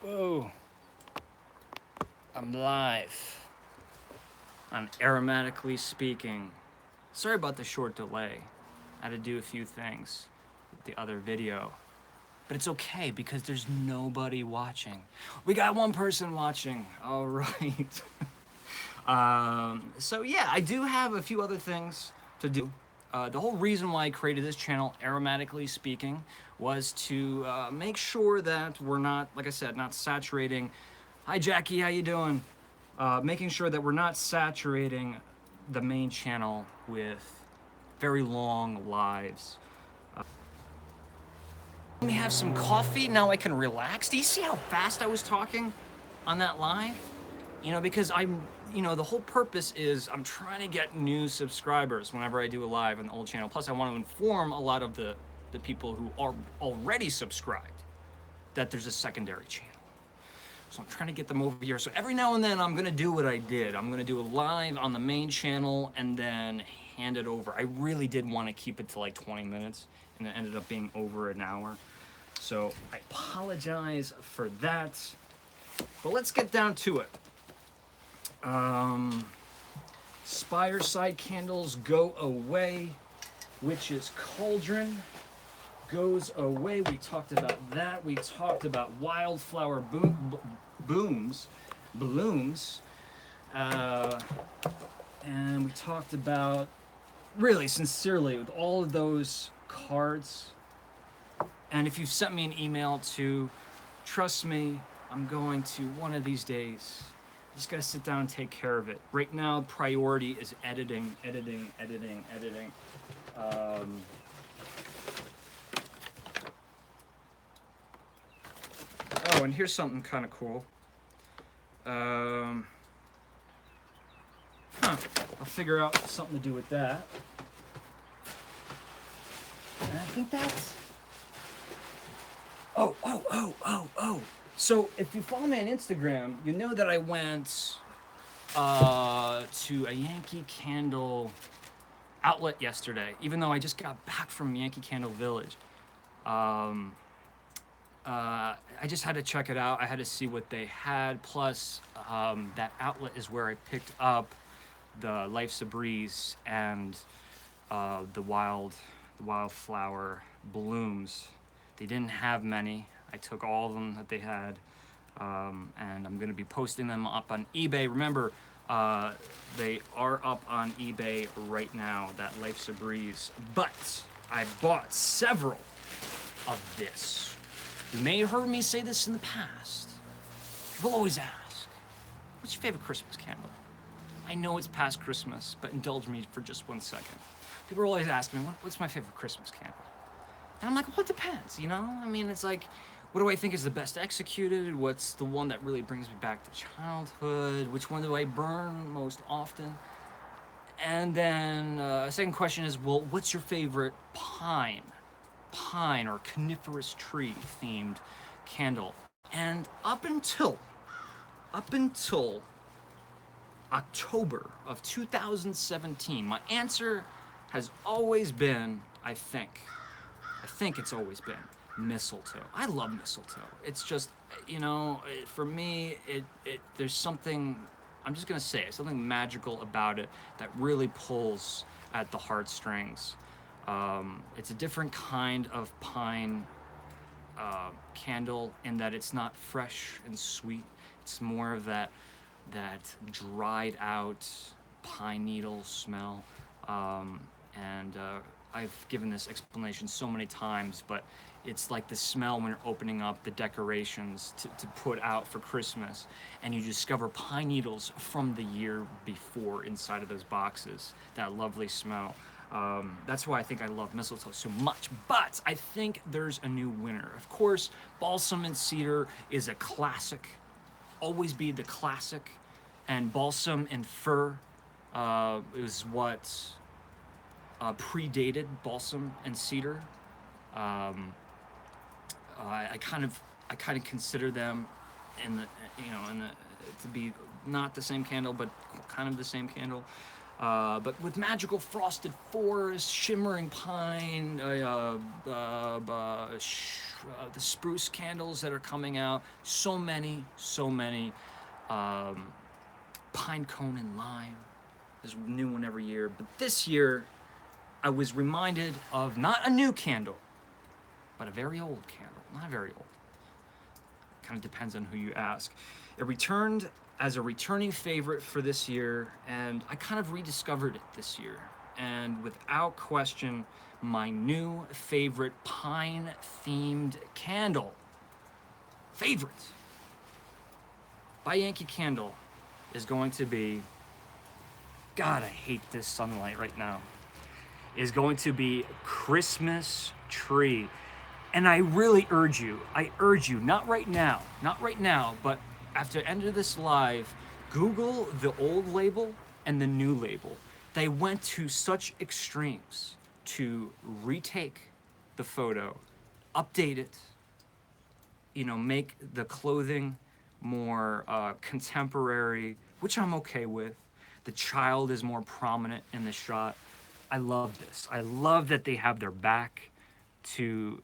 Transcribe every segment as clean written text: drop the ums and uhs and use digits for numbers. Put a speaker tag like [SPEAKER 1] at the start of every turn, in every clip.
[SPEAKER 1] Whoa, I'm live on Aromatically Speaking. Sorry about the short delay. I had to do a few things with the other video, but it's okay because there's nobody watching. We got one person watching, all right. So yeah, I do have a few other things to do. The whole reason why I created this channel, Aromatically Speaking, was to make sure that we're not, like I said, not saturating. Hi Jackie, how you doing? Making sure that we're not saturating the main channel with very long lives. Let me have some coffee, now I can relax. Do you see how fast I was talking on that live? You know, because the whole purpose is I'm trying to get new subscribers whenever I do a live on the old channel. Plus, I want to inform a lot of the people who are already subscribed that there's a secondary channel. So I'm trying to get them over here. So every now and then I'm gonna do what I did. I'm gonna do a live on the main channel and then hand it over. I really did want to keep it to like 20 minutes and it ended up being over an hour. So I apologize for that. But let's get down to it. Spireside candles go away. Witch's Cauldron goes away. We talked about that. We talked about wildflower blooms, and we talked about, really sincerely, with all of those cards. And if you've sent me an email too, trust me, I'm going to one of these days. Just gotta sit down and take care of it. Right now, priority is editing. Oh, and here's something kind of cool. I'll figure out something to do with that. And I think that's... Oh. So if you follow me on Instagram, you know that I went to a Yankee Candle outlet yesterday, even though I just got back from Yankee Candle Village. I just had to check it out. I had to see what they had. Plus, that outlet is where I picked up the Life's a Breeze and the wildflower blooms. They didn't have many. I took all of them that they had, and I'm going to be posting them up on eBay. Remember, they are up on eBay right now, that Life's a Breeze. But I bought several of this. You may have heard me say this in the past. People always ask, what's your favorite Christmas candle? I know it's past Christmas, but indulge me for just 1 second. People always ask me, what's my favorite Christmas candle? And I'm like, well, it depends, you know? I mean, it's like, what do I think is the best executed? What's the one that really brings me back to childhood? Which one do I burn most often? And then second question is, well, what's your favorite pine or coniferous tree themed candle? And up until October of 2017, my answer has always been, I think it's always been mistletoe. I love mistletoe. It's just, for me, there's something, I'm just gonna say it, something magical about it that really pulls at the heartstrings. It's a different kind of pine candle in that it's not fresh and sweet. It's more of that dried out pine needle smell. I've given this explanation so many times, but it's like the smell when you're opening up the decorations to put out for Christmas, and you discover pine needles from the year before inside of those boxes. That lovely smell. That's why I think I love mistletoe so much. But I think there's a new winner. Of course, balsam and cedar is a classic. Always be the classic. And balsam and fir is what predated balsam and cedar. I kind of consider them to be not the same candle, but kind of the same candle. But with magical frosted forest, shimmering pine, the spruce candles that are coming out, so many, pine cone and lime. There's a new one every year. But this year, I was reminded of not a new candle, but a very old candle. Not very old. Kind of depends on who you ask. It returned as a returning favorite for this year, and I kind of rediscovered it this year. And without question, my new favorite pine-themed candle, favorite, by Yankee Candle, is going to be, God, I hate this sunlight right now, is going to be Christmas Tree. And I really urge you, not right now, but after the end of this live, Google the old label and the new label. They went to such extremes to retake the photo, update it, make the clothing more contemporary, which I'm okay with. The child is more prominent in the shot. I love this. I love that they have their back to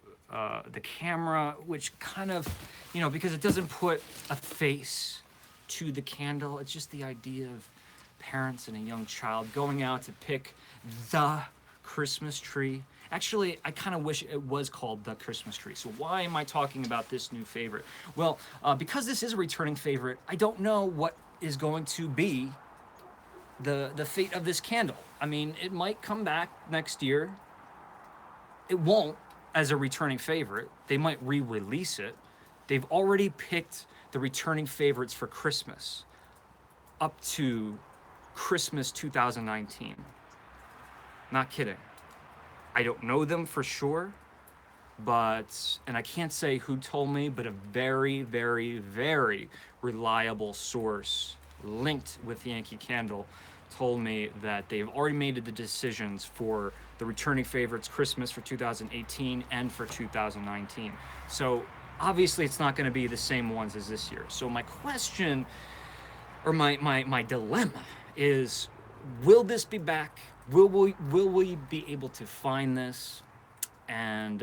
[SPEAKER 1] the camera, which kind of, because it doesn't put a face to the candle. It's just the idea of parents and a young child going out to pick the Christmas tree. Actually, I kind of wish it was called the Christmas tree. So why am I talking about this new favorite? Well, because this is a returning favorite, I don't know what is going to be the fate of this candle. I mean, it might come back next year. It won't as a returning favorite. They might re-release it. They've already picked the returning favorites for Christmas up to Christmas 2019. Not kidding. I don't know them for sure, and I can't say who told me, but a very, very, very reliable source linked with Yankee Candle told me that they've already made the decisions for the returning favorites Christmas for 2018 and for 2019. So obviously it's not going to be the same ones as this year. So my question, or my dilemma is, will this be back? Will we be able to find this? And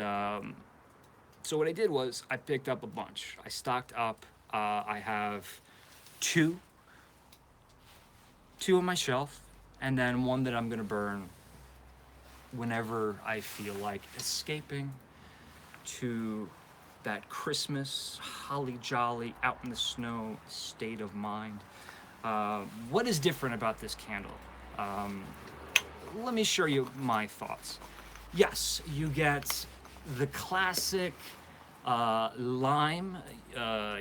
[SPEAKER 1] so what I did was I picked up a bunch. I stocked up. I have two on my shelf, and then one that I'm gonna burn whenever I feel like escaping to that Christmas holly jolly out in the snow state of mind. What is different about this candle? Let me show you my thoughts. Yes, you get the classic lime,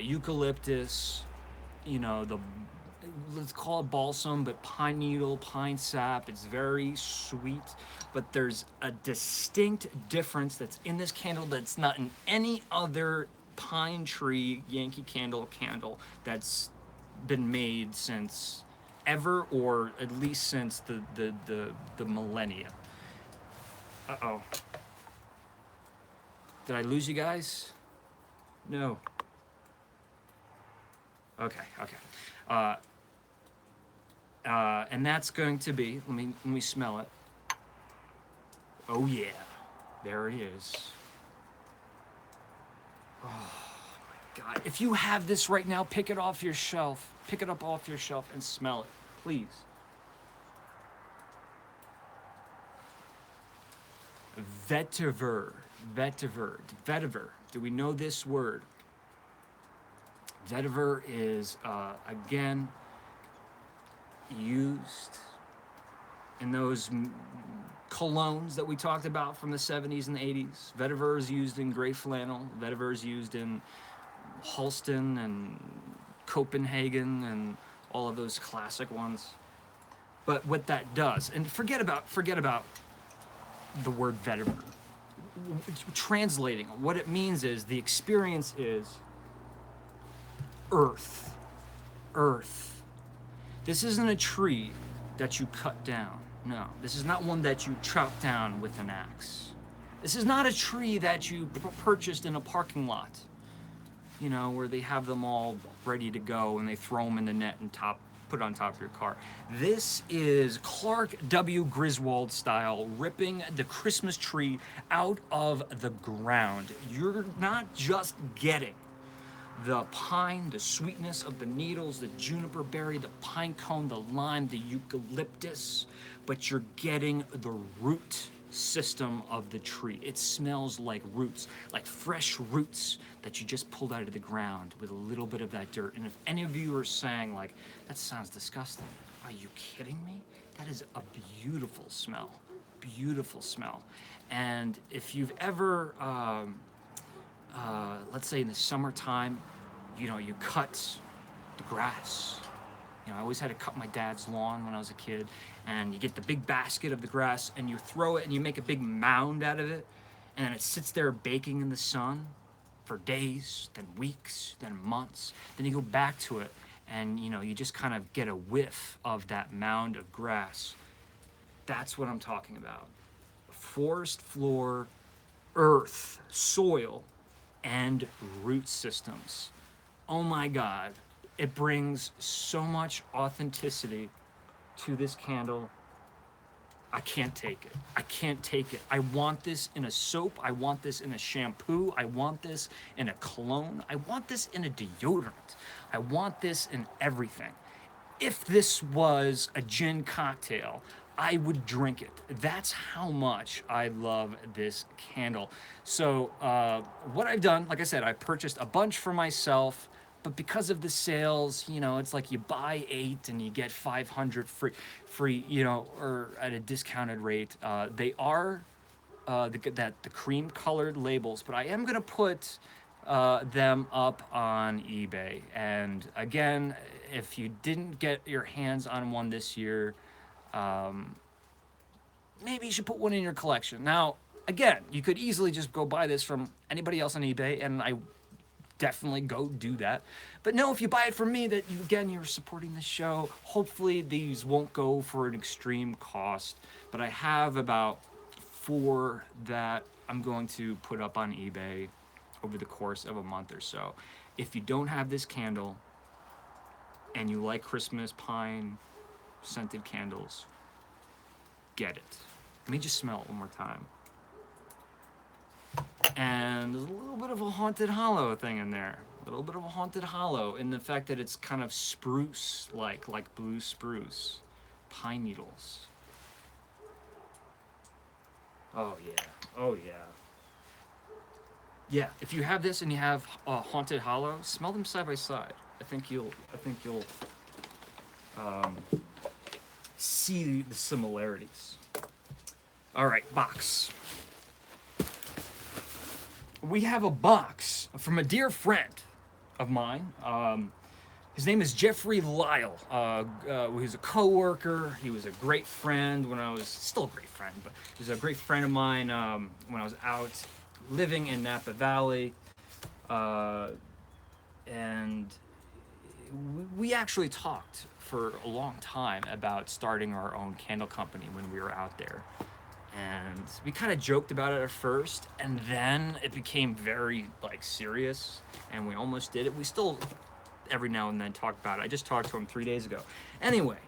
[SPEAKER 1] eucalyptus, let's call it balsam, but pine needle, pine sap. It's very sweet, but there's a distinct difference that's in this candle that's not in any other pine tree Yankee Candle that's been made since ever, or at least since the millennia. Uh-oh. Did I lose you guys? No. Okay. And that's going to be, let me smell it. Oh yeah, there it is. Oh my God. If you have this right now, pick it off your shelf. Pick it up off your shelf and smell it, please. Vetiver. Do we know this word? Vetiver is, again, used in those colognes that we talked about from the 70s and the 80s. Vetiver is used in gray flannel. Vetiver is used in Halston and Copenhagen and all of those classic ones. But what that does, and forget about the word vetiver. Translating, what it means is, the experience is earth. This isn't a tree that you cut down. No, this is not one that you chop down with an axe. This is not a tree that you purchased in a parking lot, where they have them all ready to go and they throw them in the net and top put it on top of your car. This is Clark W. Griswold style, ripping the Christmas tree out of the ground. You're not just getting the pine, the sweetness of the needles, the juniper berry, the pine cone, the lime, the eucalyptus, but you're getting the root system of the tree. It smells like roots, like fresh roots that you just pulled out of the ground with a little bit of that dirt. And if any of you are saying like, that sounds disgusting, are you kidding me? That is a beautiful smell, beautiful smell. And if you've ever, let's say in the summertime, you know, you cut the grass. You know, I always had to cut my dad's lawn when I was a kid, and you get the big basket of the grass and you throw it and you make a big mound out of it, and then it sits there baking in the sun for days, then weeks, then months. Then you go back to it and, you know, you just kind of get a whiff of that mound of grass. That's what I'm talking about. Forest floor, earth, soil, and root systems. Oh my God, it brings so much authenticity to this candle. I can't take it. I can't take it. I want this in a soap. I want this in a shampoo. I want this in a cologne. I want this in a deodorant. I want this in everything. If this was a gin cocktail, I would drink it. That's how much I love this candle. So what I've done, like I said, I purchased a bunch for myself, but because of the sales, you know, it's like you buy 8 and you get 500 free, you know, or at a discounted rate. They are the cream colored labels, but I am gonna put them up on eBay. And again, if you didn't get your hands on one this year, maybe you should put one in your collection. Now, again, you could easily just go buy this from anybody else on eBay, and I definitely go do that. But no, if you buy it from me, that you, again, you're supporting the show. Hopefully these won't go for an extreme cost, but I have about 4 that I'm going to put up on eBay over the course of a month or so. If you don't have this candle and you like Christmas pine scented candles, get it. Let me just smell it one more time. And there's a little bit of a haunted hollow thing in there. A little bit of a haunted hollow in the fact that it's kind of spruce, like blue spruce, pine needles. Oh yeah, oh yeah. Yeah, if you have this and you have a haunted hollow, smell them side by side. I think you'll see the similarities. All right, box. We have a box from a dear friend of mine. His name is Jeffrey Lyle. He's a co-worker. He was a great friend when I was, still a great friend, but he was a great friend of mine when I was out living in Napa Valley. And we actually talked for a long time about starting our own candle company when we were out there. And we kind of joked about it at first, and then it became very like serious, and we almost did it. We still every now and then talk about it. I just talked to him 3 days ago. Anyway,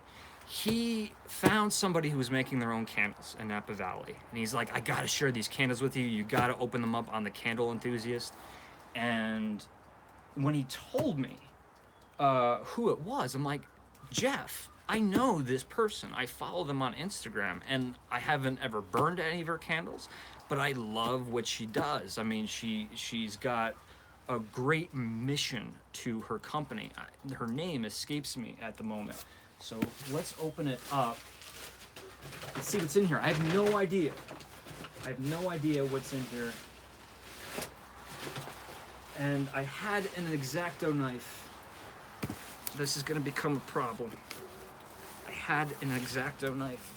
[SPEAKER 1] he found somebody who was making their own candles in Napa Valley, and he's like, I gotta share these candles with you. You gotta open them up on the Candle Enthusiast. And when he told me who it was, I'm like, Jeff, I know this person. I follow them on Instagram, and I haven't ever burned any of her candles, but I love what she does. I mean, she's got a great mission to her company. Her name escapes me at the moment. So let's open it up. Let's see what's in here. I have no idea. I have no idea what's in here. And I had an X-Acto knife. This is gonna become a problem. I had an X-Acto knife.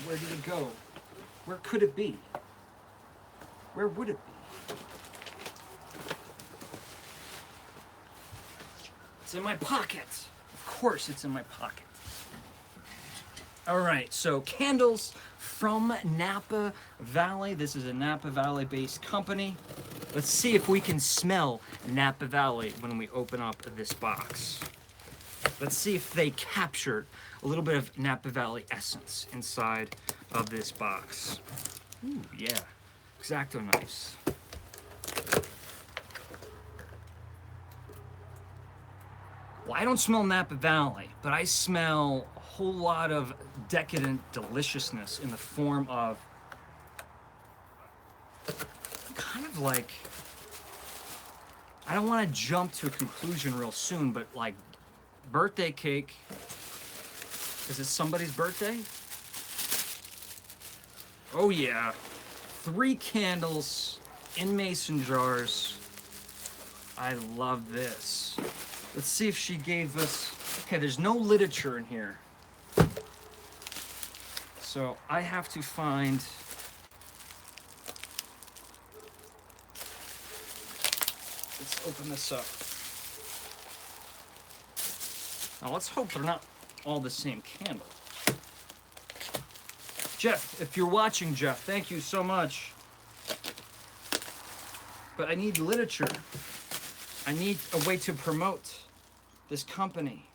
[SPEAKER 1] Where did it go? Where could it be? Where would it be? It's in my pocket. Of course it's in my pocket. All right, so candles from Napa Valley. This is a Napa Valley based company. Let's see if we can smell Napa Valley when we open up this box. Let's see if they captured a little bit of Napa Valley essence inside of this box. Ooh, yeah, X-Acto knives. Well, I don't smell Napa Valley, but I smell a whole lot of decadent deliciousness in the form of kind of like, I don't want to jump to a conclusion real soon, but like birthday cake. Is it somebody's birthday? Oh yeah. 3 candles in mason jars. I love this. Let's see if she gave us, okay, there's no literature in here. So I have to find, let's open this up. Now let's hope they're not all the same candle. Jeff, if you're watching, Jeff, thank you so much. But I need literature. I need a way to promote this company.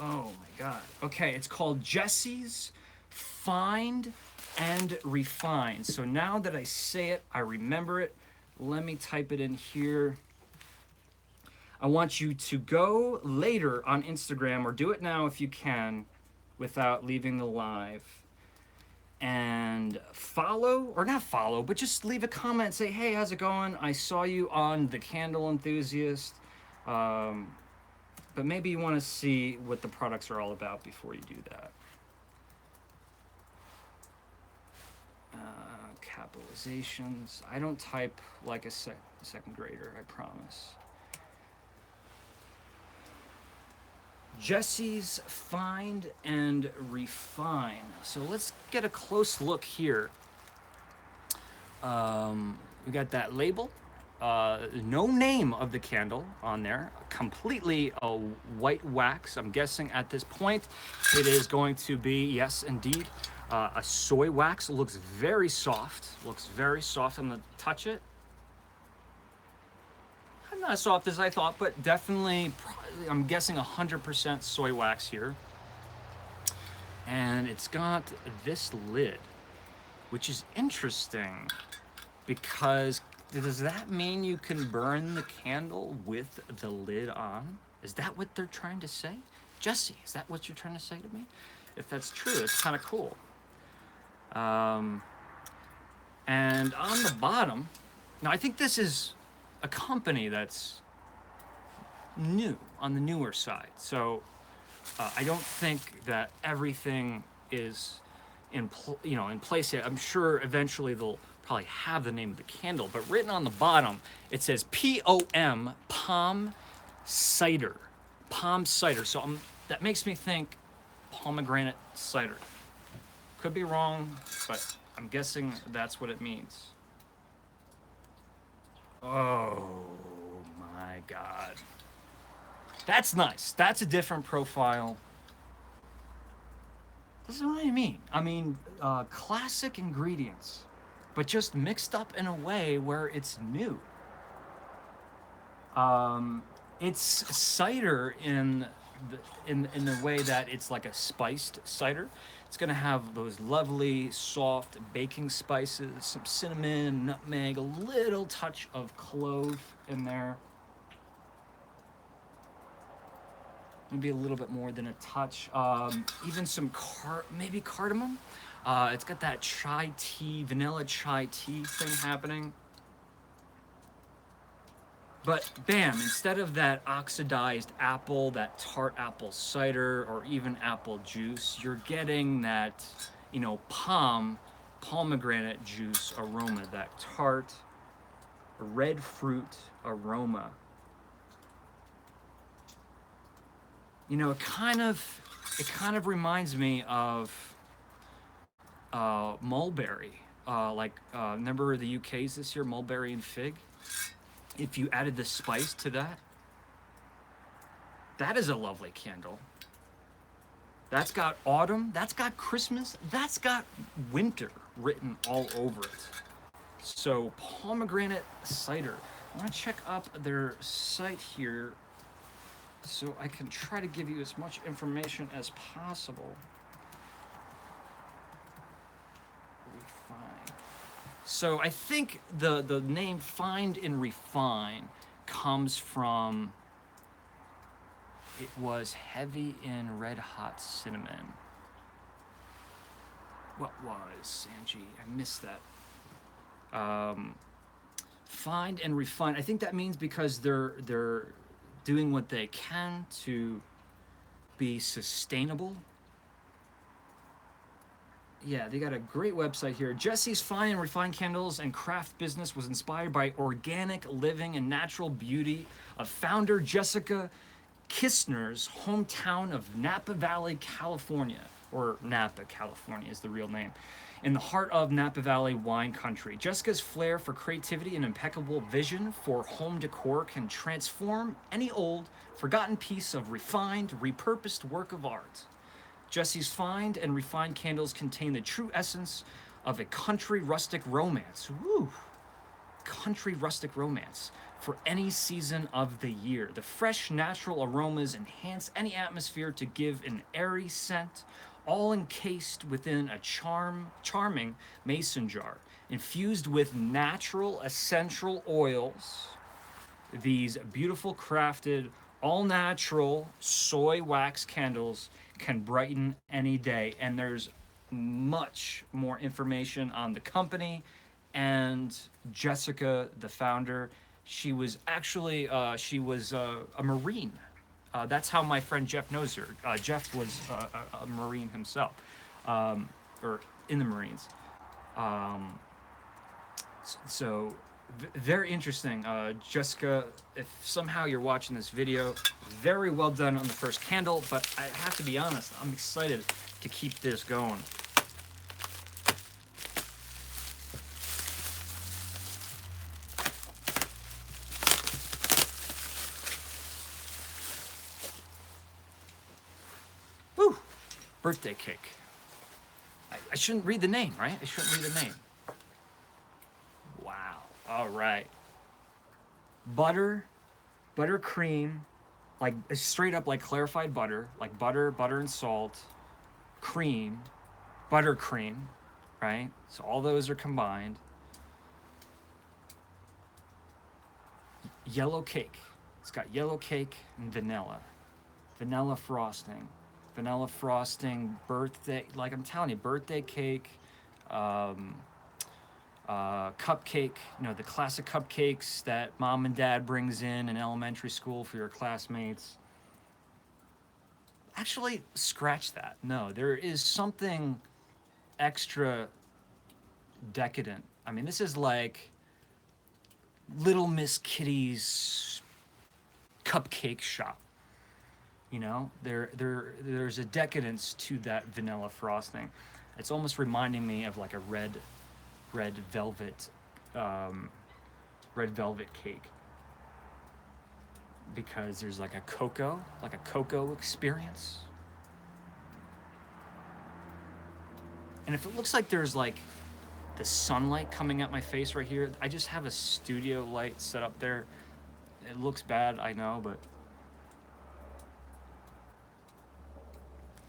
[SPEAKER 1] Oh my God. Okay, it's called Jessies Find and Refine. So now that I say it, I remember it. Let me type it in here. I want you to go later on Instagram, or do it now if you can, without leaving the live, and follow, or not follow, but just leave a comment, say, hey, how's it going? I saw you on the Candle Enthusiast, but maybe you want to see what the products are all about before you do that. Capitalizations. I don't type like a second grader, I promise. Jessies Find and Refine. So let's get a close look here. We got that label. No name of the candle on there. Completely a white wax. I'm guessing at this point it is going to be, yes, indeed, a soy wax. It looks very soft. Looks very soft. I'm gonna touch it. Not as soft as I thought, but definitely, I'm guessing 100% soy wax here. And it's got this lid, which is interesting because does that mean you can burn the candle with the lid on? Is that what they're trying to say? Jesse, is that what you're trying to say to me? If that's true, it's kind of cool. And on the bottom, now I think this is a company that's new, on the newer side. So I don't think that everything is in place yet. I'm sure eventually they'll probably have the name of the candle, but written on the bottom, it says P-O-M, Pom Cider. Pom Cider. So that makes me think pomegranate cider. Could be wrong, but I'm guessing that's what it means. Oh my God. That's nice. That's a different profile. This is what I mean. I mean, classic ingredients, but just mixed up in a way where it's new. It's cider in the way that it's like a spiced cider. It's gonna have those lovely, soft baking spices, some cinnamon, nutmeg, a little touch of clove in there. Maybe a little bit more than a touch. Even some maybe cardamom. It's got that chai tea, vanilla chai tea thing happening. But bam, instead of that oxidized apple, that tart apple cider, or even apple juice, you're getting that, pomegranate juice aroma, that tart, red fruit aroma. It kind of reminds me of mulberry. Remember the UK's this year, mulberry and fig? If you added the spice to that, that is a lovely candle. That's got autumn, that's got Christmas, that's got winter written all over it. So Pomegranate Cider. I want to check up their site here so I can try to give you as much information as possible. Refine. So I think the name Find and Refine comes from, it was heavy in red hot cinnamon. What was, Sanji? I missed that. Find and refine. I think that means because they're doing what they can to be sustainable. Yeah, they got a great website here. Jessie's fine and refined candles and craft business was inspired by organic living and natural beauty of founder Jessica Kistner's hometown of Napa Valley, California, or Napa, California is the real name, in the heart of Napa Valley wine country. Jessica's flair for creativity and impeccable vision for home decor can transform any old, forgotten piece of refined, repurposed work of art. Jessie's Find and Refined candles contain the true essence of a country rustic romance. Woo! Country rustic romance for any season of the year. The fresh, natural aromas enhance any atmosphere to give an airy scent, all encased within a charming mason jar, infused with natural essential oils. These beautiful crafted, all-natural soy wax candles can brighten any day. And there's much more information on the company and Jessica, the founder. She was actually, a Marine. That's how my friend Jeff knows her. Jeff was a Marine himself, or in the Marines. So very interesting. Jessica, if somehow you're watching this video, very well done on the first candle, but I have to be honest, I'm excited to keep this going. Woo! Birthday cake. I shouldn't read the name, right? I shouldn't read the name. Wow. All right. Butter cream, like straight up like clarified butter, like butter and salt, cream, buttercream, right? So all those are combined. Yellow cake. It's got yellow cake and vanilla. Vanilla frosting. Vanilla frosting, birthday, like I'm telling you, birthday cake, cupcake, you know, the classic cupcakes that mom and dad brings in elementary school for your classmates. Actually, scratch that. No, there is something extra decadent. I mean, this is like Little Miss Kitty's cupcake shop. You know, there's a decadence to that vanilla frosting. It's almost reminding me of like a red velvet cake, because there's like a cocoa experience. And if it looks like there's like the sunlight coming at my face right here, I just have a studio light set up there. It looks bad, I know, but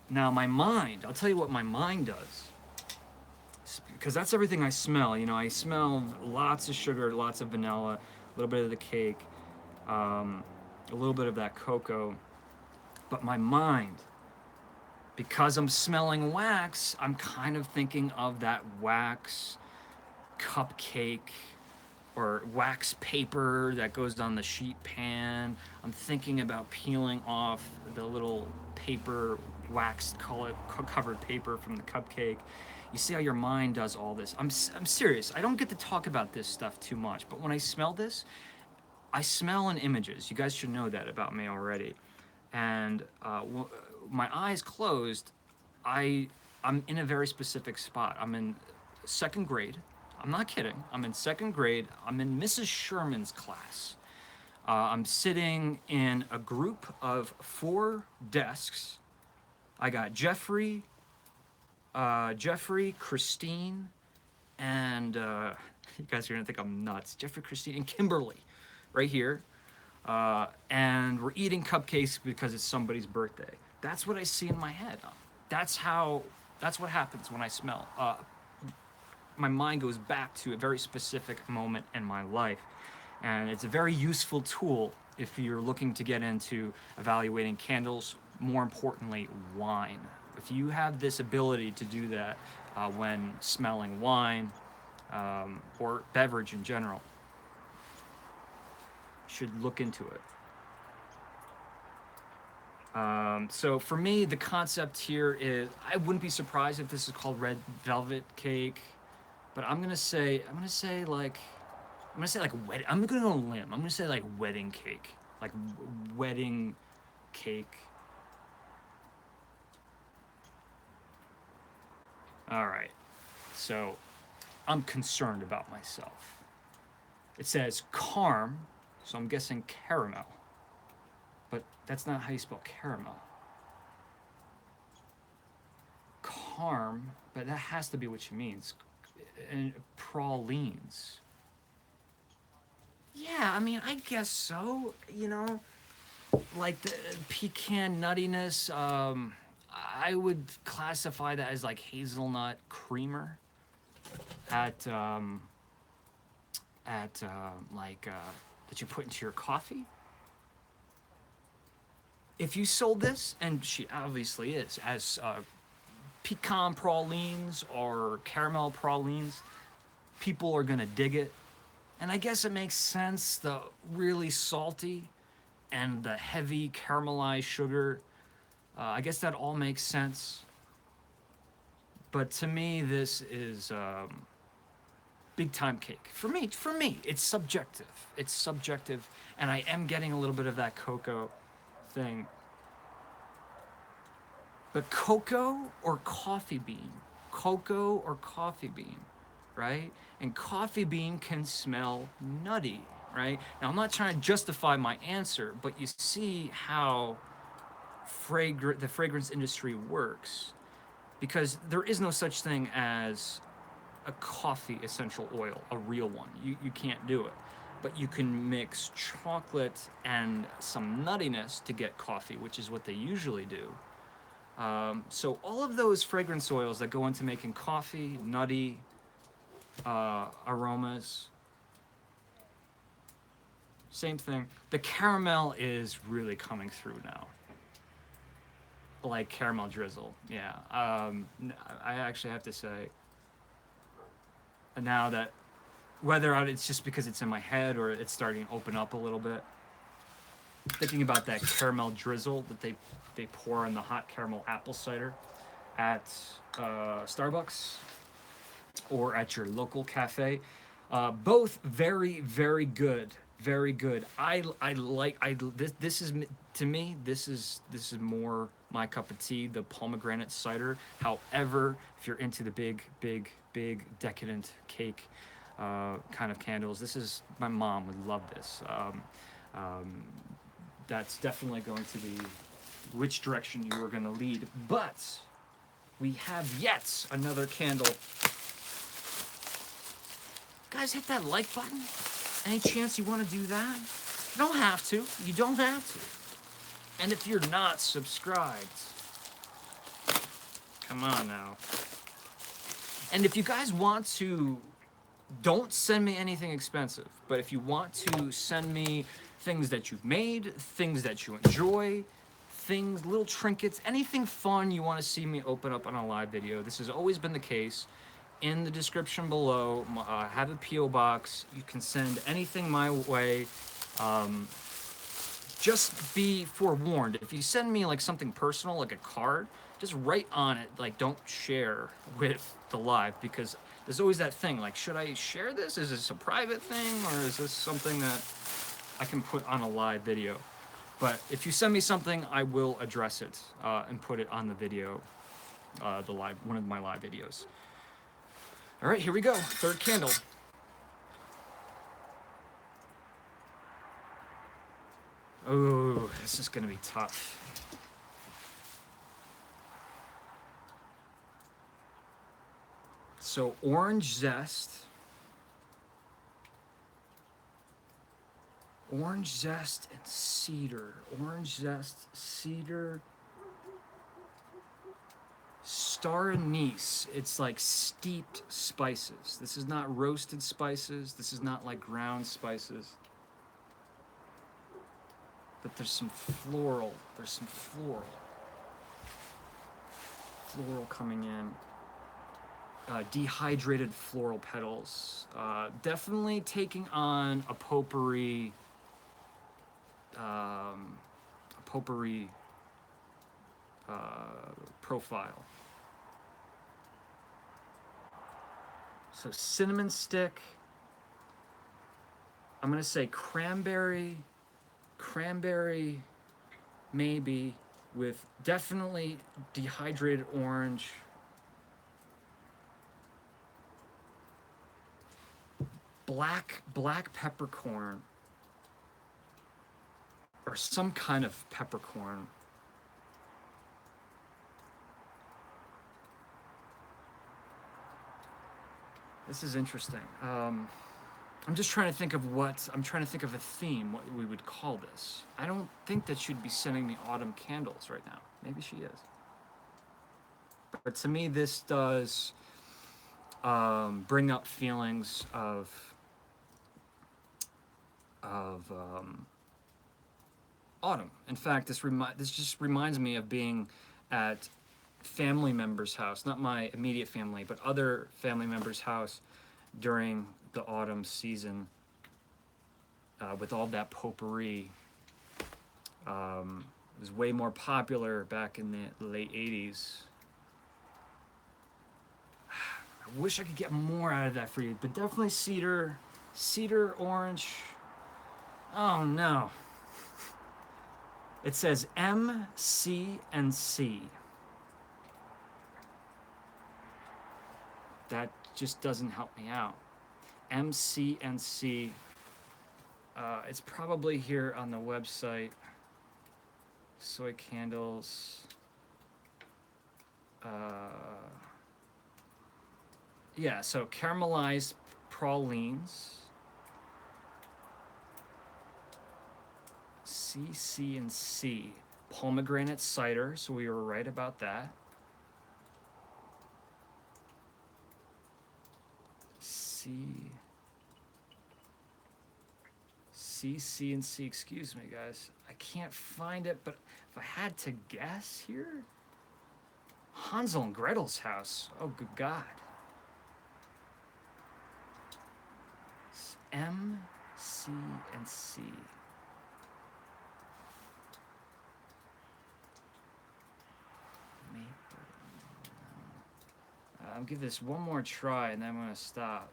[SPEAKER 1] now my mind, I'll tell you what my mind does, because that's everything I smell. You know, I smell lots of sugar, lots of vanilla, a little bit of the cake, a little bit of that cocoa. But my mind, because I'm smelling wax, I'm kind of thinking of that wax cupcake or wax paper that goes on the sheet pan. I'm thinking about peeling off the little paper, wax covered paper from the cupcake. You see how your mind does all this. I'm serious. I don't get to talk about this stuff too much, but when I smell this, I smell in images. You guys should know that about me already. And my eyes closed, I'm in a very specific spot. I'm in second grade. I'm not kidding. I'm in second grade. I'm in Mrs. Sherman's class. I'm sitting in a group of 4 desks. I got Jeffrey, Christine, and you guys are gonna think I'm nuts. Jeffrey, Christine, and Kimberly, right here, and we're eating cupcakes because it's somebody's birthday. That's what I see in my head. That's what happens when I smell. My mind goes back to a very specific moment in my life, and it's a very useful tool if you're looking to get into evaluating candles, more importantly, wine. If you have this ability to do that when smelling wine or beverage in general, you should look into it. So for me, the concept here is, I wouldn't be surprised if this is called red velvet cake, but I'm gonna say like wedding. I'm gonna go on a limb. I'm gonna say like wedding cake, like wedding cake. All right, so I'm concerned about myself. It says carm, so I'm guessing caramel, but that's not how you spell caramel. Carm, but that has to be what she means. And pralines. Yeah, I mean, I guess so. You know, like the pecan nuttiness. I would classify that as like hazelnut creamer that you put into your coffee. If you sold this, and she obviously is, as pecan pralines or caramel pralines, people are gonna dig it. And I guess it makes sense, the really salty and the heavy caramelized sugar. I guess that all makes sense. But to me, this is big time cake. For me, it's subjective. It's subjective, and I am getting a little bit of that cocoa thing. But cocoa or coffee bean? Cocoa or coffee bean, right? And coffee bean can smell nutty, right? Now, I'm not trying to justify my answer, but you see how the fragrance industry works, because there is no such thing as a coffee essential oil, a real one. You can't do it. But you can mix chocolate and some nuttiness to get coffee, which is what they usually do. So all of those fragrance oils that go into making coffee, nutty aromas, same thing. The caramel is really coming through now. Like caramel drizzle, yeah. I actually have to say, now that, whether it's just because it's in my head or it's starting to open up a little bit, thinking about that caramel drizzle that they pour in the hot caramel apple cider at Starbucks or at your local cafe. Both very, very good. Very good. This is, to me, this is more my cup of tea, the pomegranate cider. However, if you're into the big decadent cake kind of candles, my mom would love this. That's definitely going to be which direction you are going to lead. But we have yet another candle. Guys, hit that like button. Any chance you want to do that? You don't have to. You don't have to. And if you're not subscribed, come on now. And if you guys want to, don't send me anything expensive, but if you want to send me things that you've made, things that you enjoy, things, little trinkets, anything fun you want to see me open up on a live video, this has always been the case. In the description below, I have a P.O. box. You can send anything my way. Just be forewarned. If you send me like something personal, like a card, just write on it, like, don't share with the live, because there's always that thing, like, should I share this? Is this a private thing, or is this something that I can put on a live video? But if you send me something, I will address it and put it on the video, one of my live videos. All right, here we go. Third candle. Oh, this is gonna be tough. So orange zest. Orange zest and cedar. Orange zest, cedar. Star anise. It's like steeped spices. This is not roasted spices. This is not like ground spices. But there's some floral. There's some floral. Floral coming in. Dehydrated floral petals. Definitely taking on a potpourri. Profile. So cinnamon stick. I'm gonna say cranberry, maybe, with definitely dehydrated orange. Black peppercorn, or some kind of peppercorn. This is interesting. I'm just trying to think of I'm trying to think of a theme, what we would call this. I don't think that she'd be sending me autumn candles right now. Maybe she is. But to me, this does bring up feelings of autumn. In fact, this just reminds me of being at family members' house, not my immediate family, but other family members' house during the autumn season, with all that potpourri. It was way more popular back in the late 80s. I wish I could get more out of that for you, but definitely cedar, orange. Oh no. It says M, C, and C. That just doesn't help me out. M, C, and C. It's probably here on the website. Soy candles. Yeah, so caramelized pralines. C, C, and C. Pomegranate cider, so we were right about that. C, C, and C. Excuse me, guys. I can't find it, but if I had to guess here, Hansel and Gretel's house. Oh, good God. M, C, and C. I'll give this one more try and then I'm going to stop.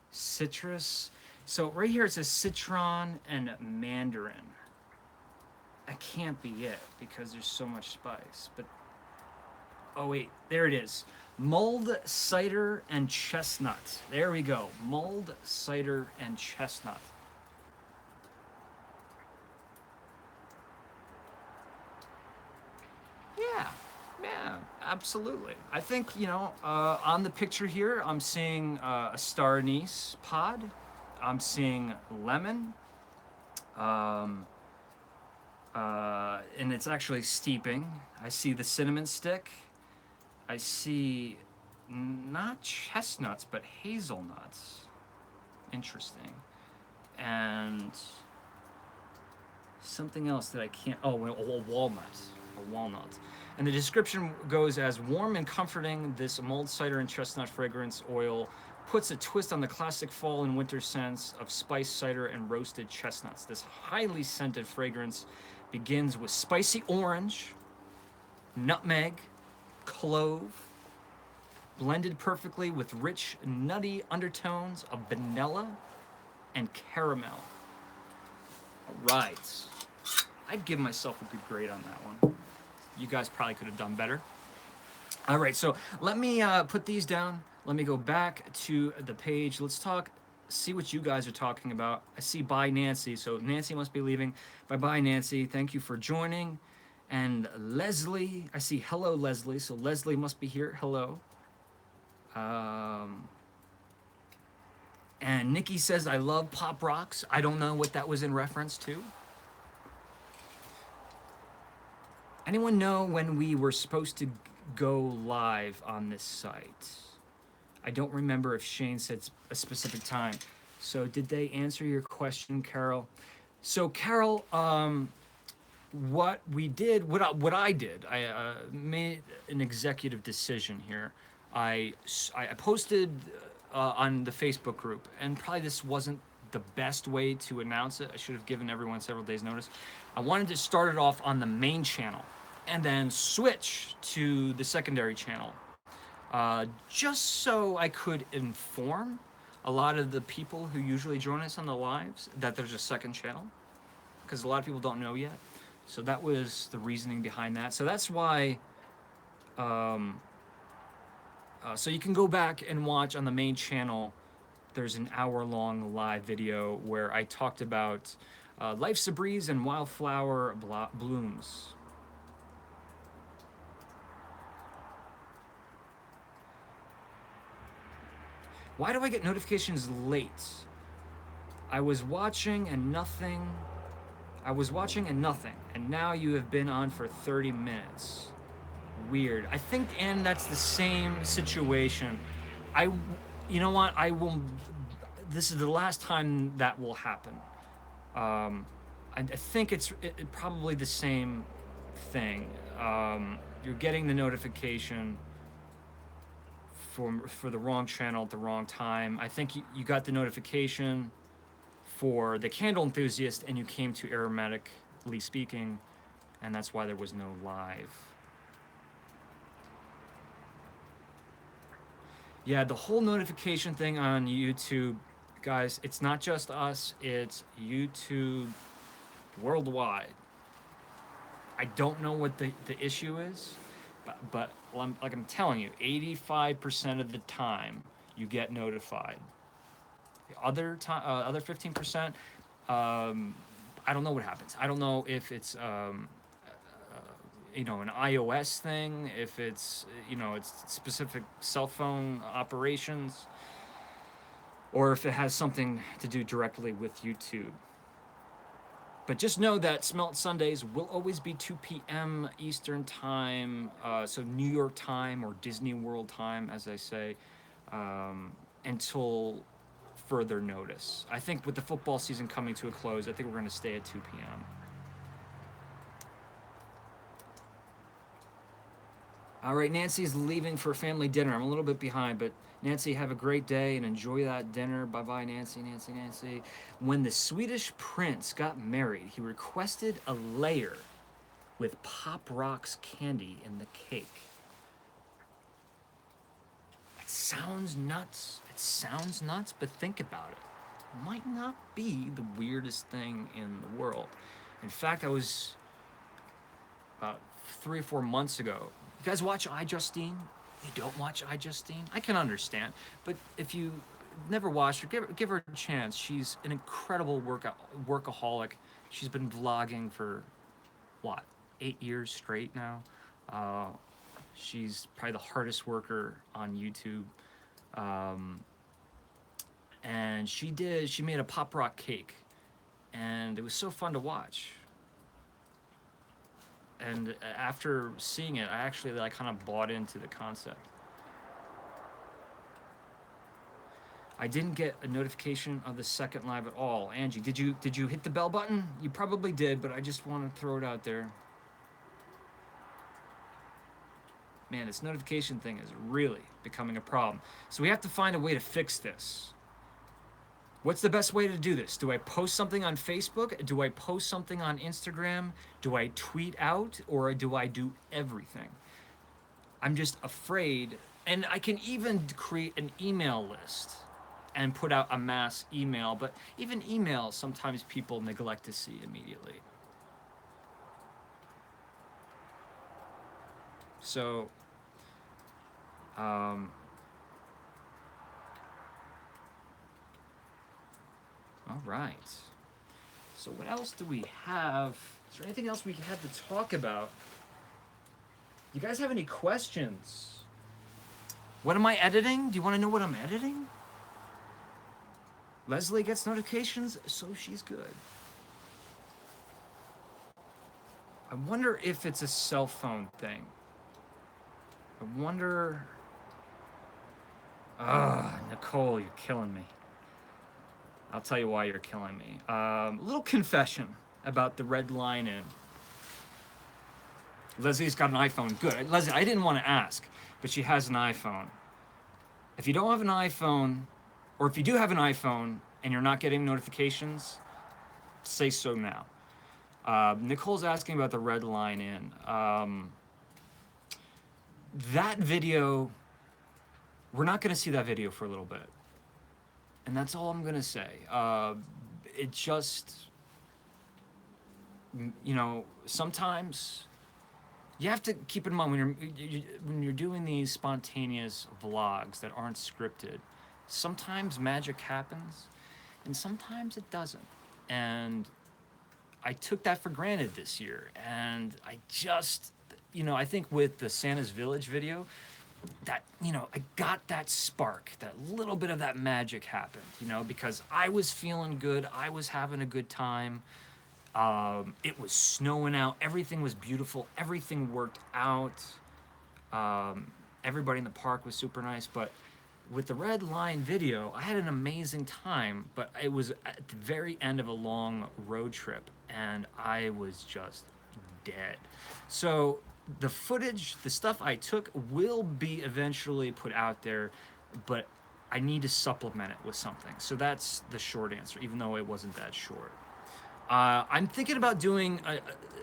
[SPEAKER 1] Citrus. So right here it says citron and mandarin. That can't be it because there's so much spice. But oh wait, there it is. Mulled, cider, and chestnut. There we go. Mulled, cider, and chestnut. Yeah, absolutely. I think, on the picture here, I'm seeing a star anise pod. I'm seeing lemon. And it's actually steeping. I see the cinnamon stick. I see not chestnuts, but hazelnuts. Interesting. And something else that I can't, a walnut. A walnut. And the description goes as warm and comforting, this mulled cider and chestnut fragrance oil puts a twist on the classic fall and winter scents of spiced cider and roasted chestnuts. This highly scented fragrance begins with spicy orange, nutmeg, clove, blended perfectly with rich, nutty undertones of vanilla and caramel. All right. I'd give myself a good grade on that one. You guys probably could have done better. All right, so let me put these down. Let me go back to the page. Let's see what you guys are talking about. I see bye Nancy, so Nancy must be leaving. Bye-bye, Nancy. Thank you for joining. And Leslie, I see hello Leslie, so Leslie must be here. Hello. Um, and Nikki says I love pop rocks. I don't know what that was in reference to. Anyone know when we were supposed to go live on this site? I don't remember if Shane said a specific time. So did they answer your question, Carol? So Carol, what we did, what I did, I made an executive decision here. I posted on the Facebook group, and probably this wasn't the best way to announce it. I should have given everyone several days notice. I wanted to start it off on the main channel and then switch to the secondary channel, just so I could inform a lot of the people who usually join us on the lives that there's a second channel, because a lot of people don't know yet. So that was the reasoning behind that. So that's why, so you can go back and watch on the main channel. There's an hour-long live video where I talked about life's a breeze and wildflower blooms. Why do I get notifications late? I was watching and nothing. And now you have been on for 30 minutes. Weird. I think, and that's the same situation. You know what? This is the last time that will happen. I think it's probably the same thing. You're getting the notification for the wrong channel at the wrong time. I think you got the notification for the Candle Enthusiast and you came to Aromatically speaking, and that's why there was no live. Yeah, the whole notification thing on YouTube, guys, it's not just us, it's YouTube worldwide. I don't know what the issue is, but like I'm telling you, 85% of the time you get notified. The other 15%, I don't know what happens. I don't know if it's you know, an iOS thing, if it's, you know, it's specific cell phone operations, or if it has something to do directly with YouTube. But just know that Smelt Sundays will always be 2 p.m. Eastern time, so New York time or Disney World time, as I say, until further notice. I think with the football season coming to a close, I think we're going to stay at 2 p.m. All right, Nancy's leaving for family dinner. I'm a little bit behind, but Nancy, have a great day and enjoy that dinner. Bye-bye, Nancy, Nancy, Nancy. When the Swedish prince got married, he requested a layer with Pop Rocks candy in the cake. It sounds nuts. It sounds nuts, but think about it. It might not be the weirdest thing in the world. In fact, I was about 3 or 4 months ago. You guys watch iJustine? You don't watch iJustine? I can understand, but if you never watched her, give her a chance. She's an incredible workaholic. She's been vlogging for, what, 8 years straight now? She's probably the hardest worker on YouTube. And she made a pop rock cake, and it was so fun to watch. And after seeing it, I actually like kind of bought into the concept. I didn't get a notification of the second live at all. Angie, did you hit the bell button? You probably did, but I just want to throw it out there. Man, this notification thing is really becoming a problem. So we have to find a way to fix this. What's the best way to do this? Do I post something on Facebook? Do I post something on Instagram? Do I tweet out? Or do I do everything? I'm just afraid. And I can even create an email list and put out a mass email. But even email, sometimes people neglect to see immediately. So, all right. So what else do we have? Is there anything else we had to talk about? You guys have any questions? What am I editing? Do you want to know what I'm editing? Leslie gets notifications, so she's good. I wonder if it's a cell phone thing. I wonder... Nicole, you're killing me. I'll tell you why you're killing me. A little confession about the red line in. Leslie's got an iPhone. Good. Leslie, I didn't want to ask, but she has an iPhone. If you don't have an iPhone, or if you do have an iPhone and you're not getting notifications, say so now. Nicole's asking about the red line in. That video, we're not going to see that video for a little bit. And that's all I'm going to say. It just, you know, sometimes you have to keep in mind when you're doing these spontaneous vlogs that aren't scripted, sometimes magic happens and sometimes it doesn't. And I took that for granted this year. And I just, you know, I think with the Santa's Village video, that, you know, I got that spark, that little bit of that magic happened, you know, because I was feeling good. I was having a good time. It was snowing out. Everything was beautiful. Everything worked out. Everybody in the park was super nice. But with the red line video, I had an amazing time, but it was at the very end of a long road trip and I was just dead. So the footage, the stuff I took will be eventually put out there, but I need to supplement it with something. So that's the short answer, even though it wasn't that short. I'm thinking about doing,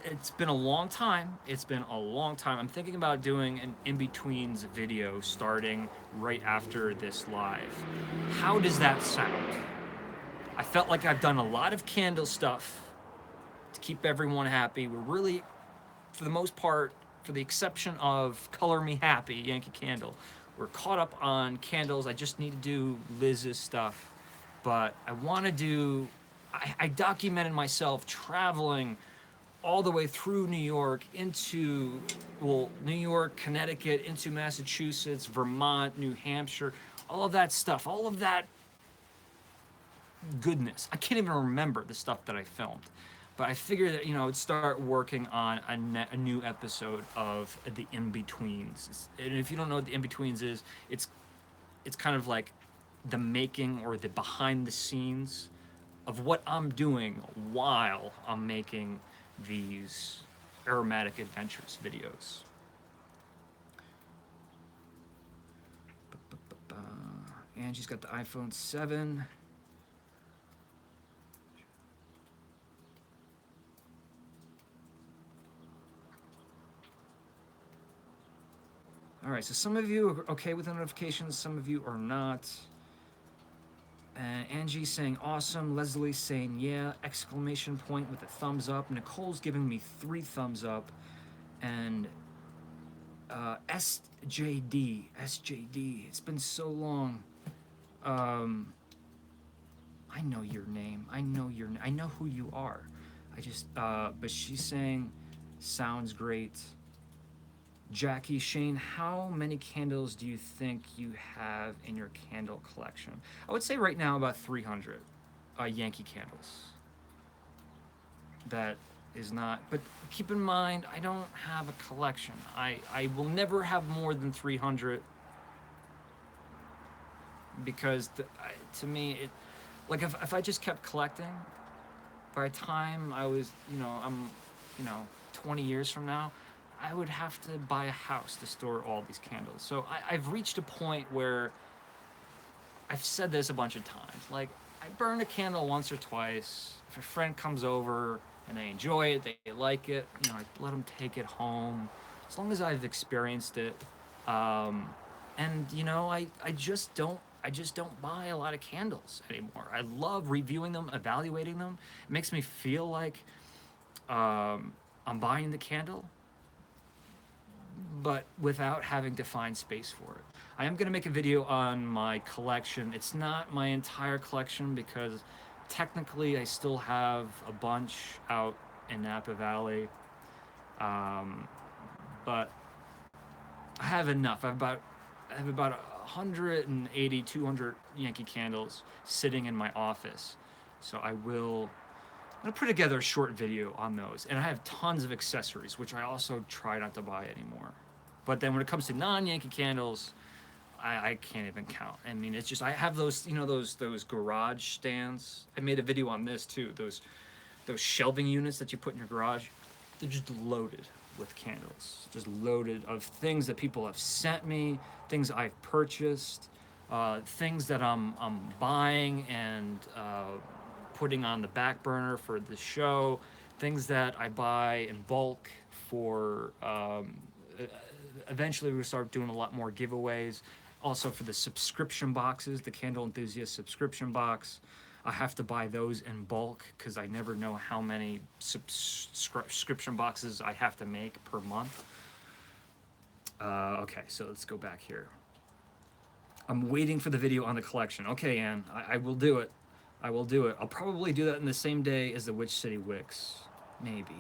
[SPEAKER 1] it's been a long time. It's been a long time. I'm thinking about doing an in-betweens video starting right after this live. How does that sound? I felt like I've done a lot of candle stuff to keep everyone happy. We're really, for the most part, for the exception of Color Me Happy, Yankee Candle, we're caught up on candles. I just need to do Liz's stuff. But I want to do, I documented myself traveling all the way through New York into, well, New York, Connecticut, into Massachusetts, Vermont, New Hampshire, all of that stuff, all of that goodness. I can't even remember the stuff that I filmed. But I figured that, you know, I'd start working on a new episode of the In-Betweens. And if you don't know what the In-Betweens is, it's kind of like the making or the behind the scenes of what I'm doing while I'm making these Aromatic Adventures videos. Angie's got the iPhone 7. All right, so some of you are okay with the notifications, some of you are not. Angie's saying awesome, Leslie saying yeah, exclamation point with a thumbs up. Nicole's giving me 3 thumbs up. And SJD, it's been so long. I know your name, I know who you are. I just, but she's saying, sounds great. Jackie, Shane, how many candles do you think you have in your candle collection? I would say right now about 300 Yankee candles. That is not, but keep in mind, I don't have a collection. I will never have more than 300 because to me, it, like if I just kept collecting, by the time I was, I'm 20 years from now, I would have to buy a house to store all these candles. So I've reached a point where I've said this a bunch of times. Like, I burn a candle once or twice. If a friend comes over and they enjoy it, they like it, I let them take it home. As long as I've experienced it. I just don't buy a lot of candles anymore. I love reviewing them, evaluating them. It makes me feel like I'm buying the candle, but without having to find space for it. I am going to make a video on my collection. It's not my entire collection because technically I still have a bunch out in Napa Valley, um, but I have enough. I have about 180, 200 Yankee Candles sitting in my office. So I'm gonna put together a short video on those, and I have tons of accessories, which I also try not to buy anymore. But then when it comes to non-Yankee Candles, I can't even count. I mean, it's just I have those, those garage stands. I made a video on this too. Those shelving units that you put in your garage, they're just loaded with candles, just loaded of things that people have sent me, things I've purchased, things that I'm buying and putting on the back burner for the show, things that I buy in bulk for. Eventually, we'll start doing a lot more giveaways. Also for the subscription boxes, the Candle Enthusiast subscription box. I have to buy those in bulk because I never know how many subscription boxes I have to make per month. Okay, so let's go back here. I'm waiting for the video on the collection. Okay, Ann, I will do it. I will do it. I'll probably do that in the same day as the Witch City Wicks. Maybe.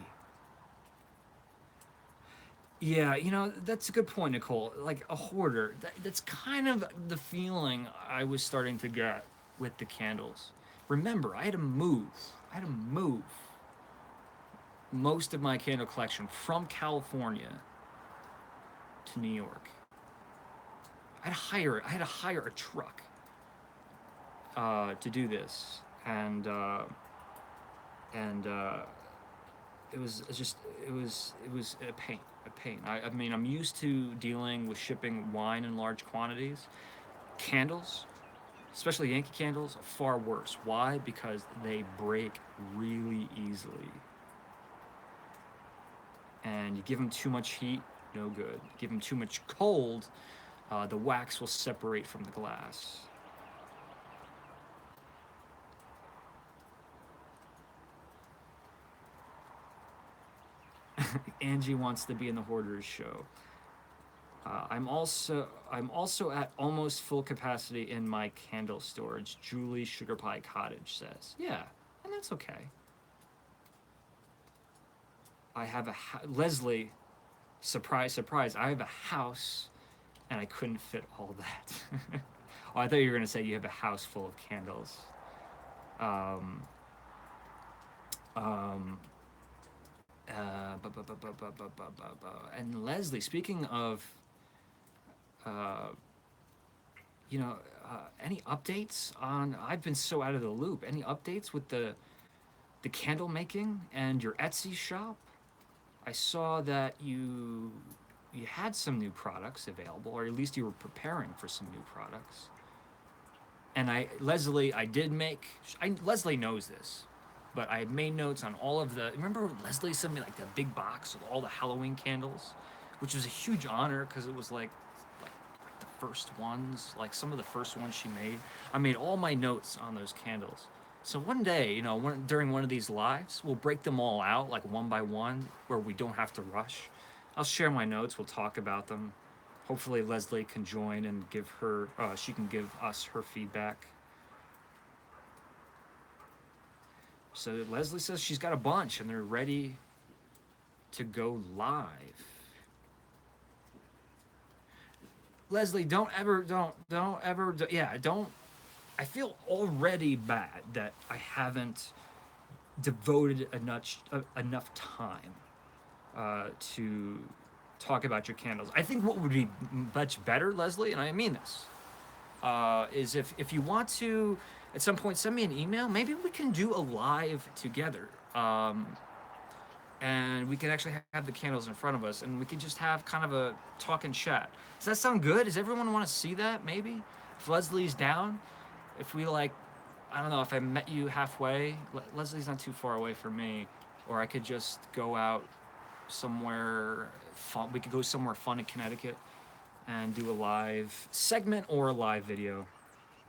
[SPEAKER 1] Yeah, that's a good point, Nicole. Like a hoarder. That's kind of the feeling I was starting to get with the candles. Remember, I had to move. Most of my candle collection from California to New York. I had to hire a truck to do this, and it was a pain. I mean, I'm used to dealing with shipping wine in large quantities. Candles, especially Yankee Candles, are far worse. Why? Because they break really easily. And you give them too much heat, no good. Give them too much cold, the wax will separate from the glass. Angie wants to be in the Hoarders show. I'm also at almost full capacity in my candle storage. Julie Sugar Pie Cottage says, yeah, and that's okay. I have Leslie, surprise, surprise. I have a house, and I couldn't fit all that. Oh, I thought you were gonna say you have a house full of candles. And Leslie, speaking of, any updates on? I've been so out of the loop. Any updates with the candle making and your Etsy shop? I saw that you had some new products available, or at least you were preparing for some new products. And Leslie knows this, but I had made notes on all of the. Remember Leslie sent me like the big box with all the Halloween candles, which was a huge honor because it was like the first ones, like some of the first ones she made. I made all my notes on those candles. So one day, during one of these lives, we'll break them all out like one by one, where we don't have to rush. I'll share my notes. We'll talk about them. Hopefully Leslie can join and she can give us her feedback. So Leslie says she's got a bunch and they're ready to go live. Leslie, don't ever. I feel already bad that I haven't devoted enough time to talk about your candles. I think what would be much better, Leslie, and I mean this, is if you want to, at some point, send me an email. Maybe we can do a live together. And we can actually have the candles in front of us, and we can just have kind of a talk and chat. Does that sound good? Does everyone want to see that, maybe? If Leslie's down? If we I don't know, if I met you halfway, Leslie's not too far away from me, or I could just go out somewhere fun. We could go somewhere fun in Connecticut and do a live segment or a live video.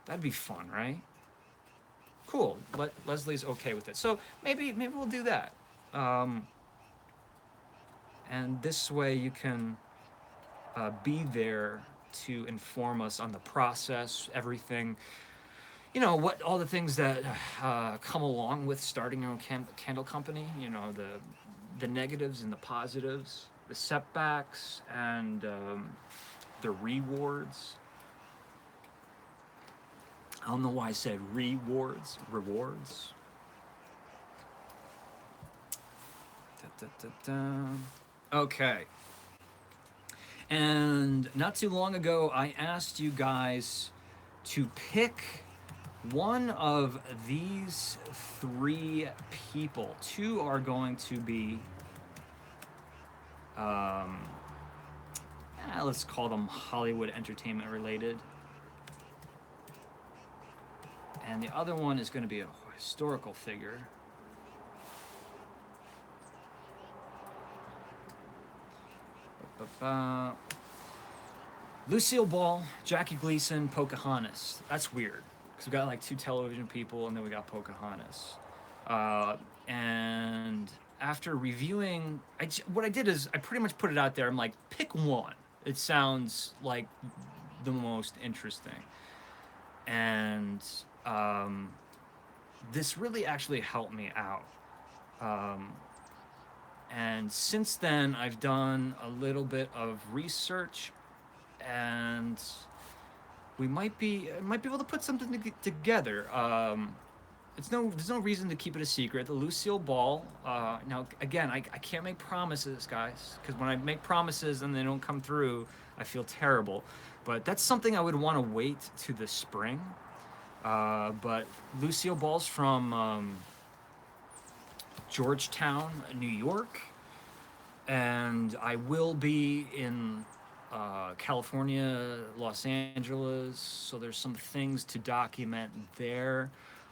[SPEAKER 1] That'd be fun, right? Cool. Leslie's okay with it. So maybe we'll do that. And this way you can be there to inform us on the process, everything. you know, what all the things that come along with starting your own candle company. You know, the negatives and the positives, the setbacks and the rewards. I don't know why I said rewards. Rewards. Da, da, da, da. Okay. And not too long ago, I asked you guys to pick one of these three people. Two are going to be, let's call them Hollywood entertainment related. And the other one is going to be a historical figure. Lucille Ball, Jackie Gleason, Pocahontas. That's weird because we got like two television people and then we got Pocahontas. And after reviewing, what I did is I pretty much put it out there. I'm like, pick one. It sounds like the most interesting. And this really actually helped me out. And since then, I've done a little bit of research, and we might be able to put something together. There's no reason to keep it a secret. The Lucille Ball. Now, again, I can't make promises, guys, because when I make promises and they don't come through, I feel terrible. But that's something I would want to wait to the spring. But Lucille Ball's from Georgetown, New York, and I will be in California, Los Angeles, so there's some things to document there.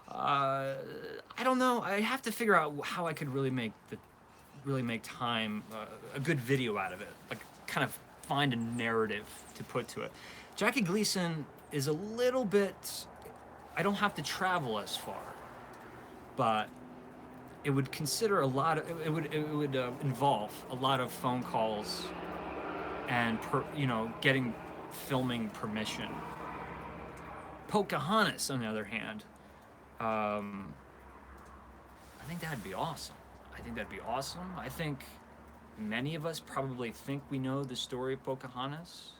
[SPEAKER 1] I don't know. I have to figure out how I could really make time, a good video out of it, like kind of find a narrative to put to it. Jackie Gleason is a little bit. I don't have to travel as far, but it would consider a lot of, it would involve a lot of phone calls and getting filming permission. Pocahontas, on the other hand, I think that'd be awesome. I think many of us probably think we know the story of Pocahontas,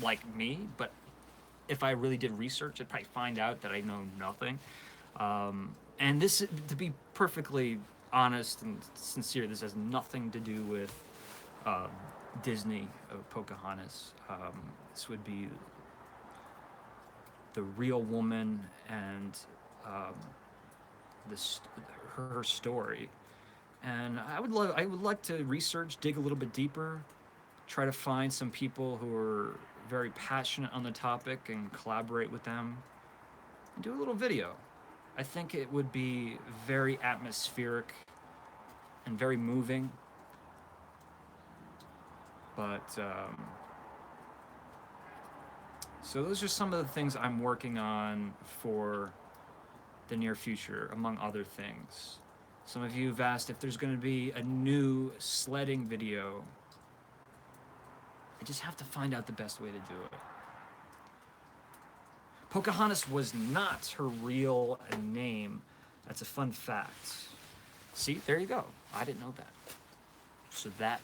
[SPEAKER 1] like me, but if I really did research, I'd probably find out that I know nothing. And this, to be perfectly honest and sincere, this has nothing to do with Disney, Pocahontas. This would be the real woman and her story. And I would like to research, dig a little bit deeper, try to find some people who are very passionate on the topic and collaborate with them and do a little video. I think it would be very atmospheric and very moving. But so those are some of the things I'm working on for the near future, among other things. Some of you have asked if there's going to be a new sledding video. I just have to find out the best way to do it. Pocahontas was not her real name. That's a fun fact. See, there you go. I didn't know that. So that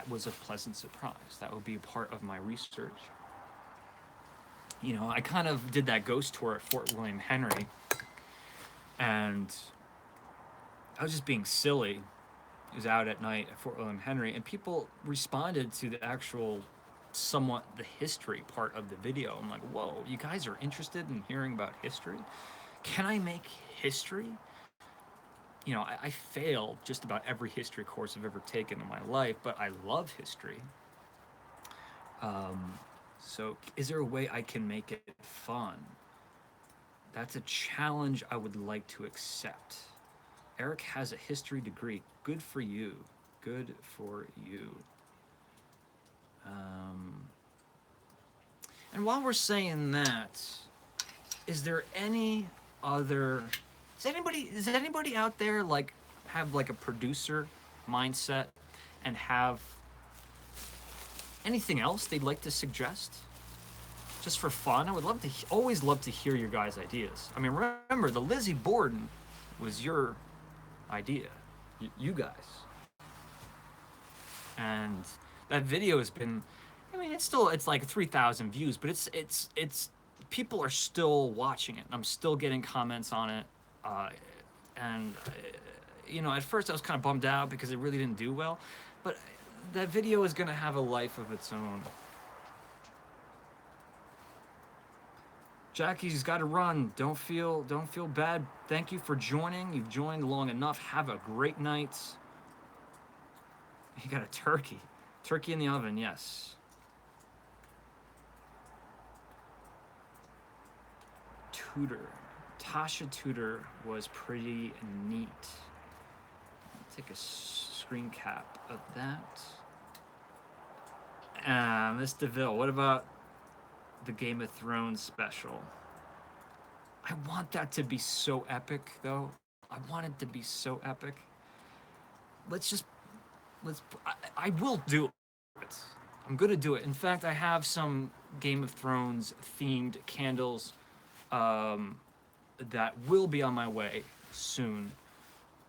[SPEAKER 1] was a pleasant surprise. That would be a part of my research. You know, I kind of did that ghost tour at Fort William Henry, and I was just being silly. I was out at night at Fort William Henry, and people responded to the actual, somewhat the history part of the video. I'm like, whoa, you guys are interested in hearing about history? Can I make history? You know, I failed just about every history course I've ever taken in my life, but I love history. So is there a way I can make it fun? That's a challenge I would like to accept. Eric has a history degree. Good for you. Good for you. And while we're saying that, is there any other... Does anybody out there like have like a producer mindset and have anything else they'd like to suggest? just for fun. I would love to, always love to hear your guys' ideas. I mean, remember, the Lizzie Borden was your idea, you guys. And that video has been, I mean, it's like 3,000 views, but it's people are still watching it. I'm still getting comments on it, and you know, at first I was kind of bummed out because it really didn't do well, but that video is gonna have a life of its own. Jackie's got to run. Don't feel bad. Thank you for joining. You've joined long enough. Have a great night. You got a turkey. Turkey in the oven, yes. Tudor. Tasha Tudor was pretty neat. I'll take a screen cap of that. Miss DeVille, what about the Game of Thrones special? I want that to be so epic, though. I want it to be so epic. I will do it. I'm gonna do it. In fact, I have some Game of Thrones themed candles that will be on my way soon.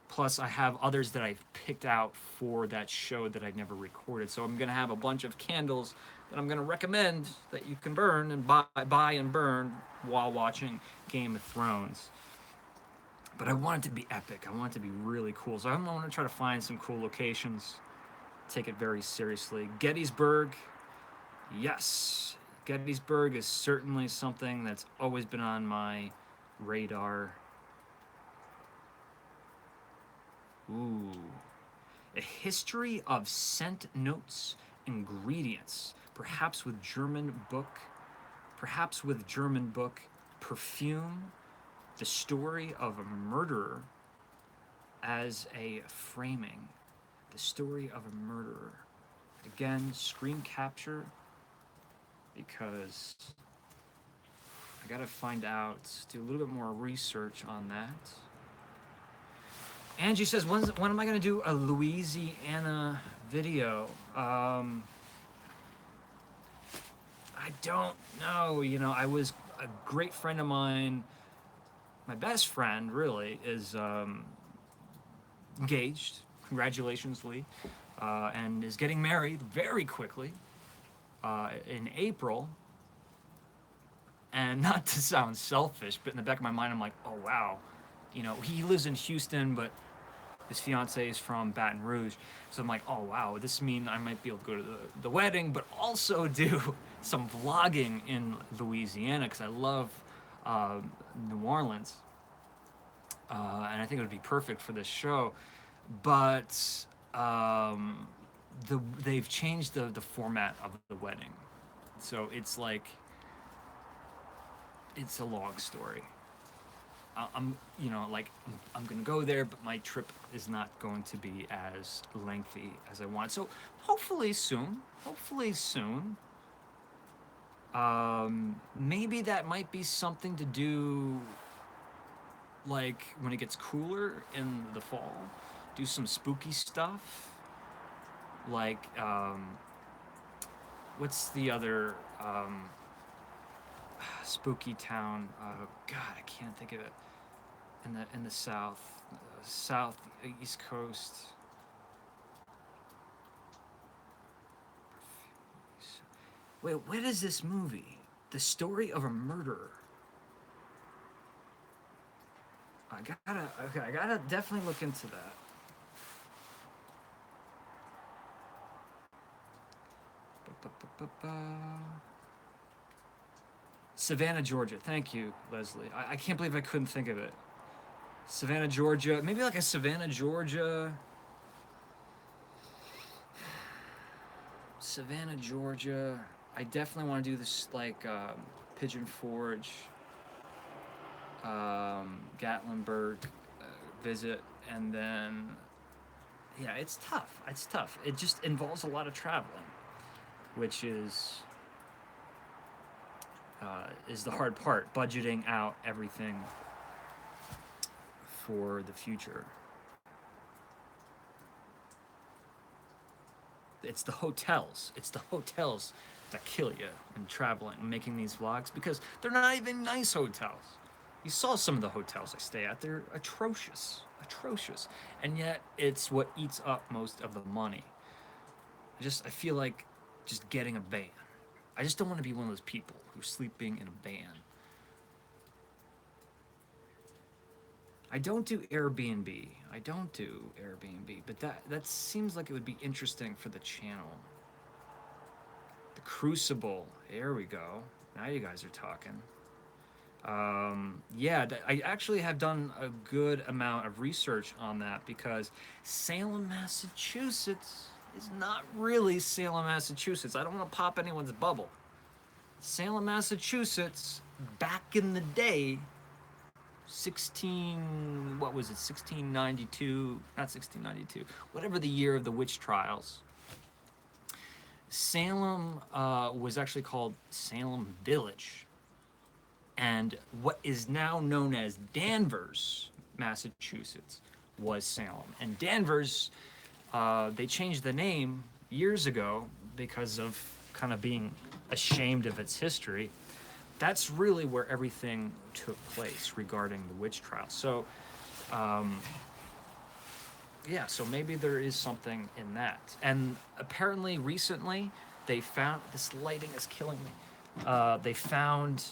[SPEAKER 1] Plus, I have others that I've picked out for that show that I've never recorded. So I'm gonna have a bunch of candles that I'm gonna recommend that you can burn and buy and burn while watching Game of Thrones. But I want it to be epic. I want it to be really cool. So I'm gonna try to find some cool locations. Take it very seriously. Gettysburg, yes. Gettysburg is certainly something that's always been on my radar. Ooh. A history of scent notes, ingredients, perhaps with German book, perfume, the story of a murderer as a framing. The story of a murderer. Again, screen capture, because I gotta find out, do a little bit more research on that. Angie says, when am I gonna do a Louisiana video? I don't know. You know, I was a great friend of mine. My best friend, really, is engaged. Congratulations, Lee. And is getting married very quickly in April. And not to sound selfish, but in the back of my mind, I'm like, oh, wow. You know, he lives in Houston, but his fiance is from Baton Rouge. So I'm like, oh, wow, this means I might be able to go to the wedding, but also do some vlogging in Louisiana, because I love New Orleans. And I think it would be perfect for this show. But they've changed the format of the wedding. So it's like, it's a long story. I'm gonna go there, but my trip is not going to be as lengthy as I want. So hopefully soon. Maybe that might be something to do, like when it gets cooler in the fall. Do some spooky stuff. Like what's the other spooky town? God, I can't think of it. In the East Coast. Wait, what is this movie? The Story of a Murderer. I gotta definitely look into that. Savannah, Georgia. Thank you, Leslie. I can't believe I couldn't think of it. Savannah, Georgia. Maybe like a Savannah, Georgia. Savannah, Georgia. I definitely want to do this, like Pigeon Forge, Gatlinburg visit, and then yeah, it's tough. It just involves a lot of traveling, which is the hard part, budgeting out everything for the future. It's the hotels that kill you and traveling and making these vlogs, because they're not even nice hotels. You saw some of the hotels I stay at. They're atrocious, atrocious. And yet it's what eats up most of the money. I feel like just getting a van. I just don't want to be one of those people who's sleeping in a van. I don't do Airbnb. But that seems like it would be interesting for the channel. The Crucible. There we go. Now you guys are talking. Yeah, I actually have done a good amount of research on that, because Salem, Massachusetts is not really Salem, Massachusetts. I don't want to pop anyone's bubble. Salem, Massachusetts, back in the day, 1692, not 1692, whatever the year of the witch trials, Salem was actually called Salem Village. And what is now known as Danvers, Massachusetts, was Salem. And Danvers, they changed the name years ago because of kind of being ashamed of its history. That's really where everything took place regarding the witch trial. So, yeah, so maybe there is something in that. And apparently recently they found, this lighting is killing me, they found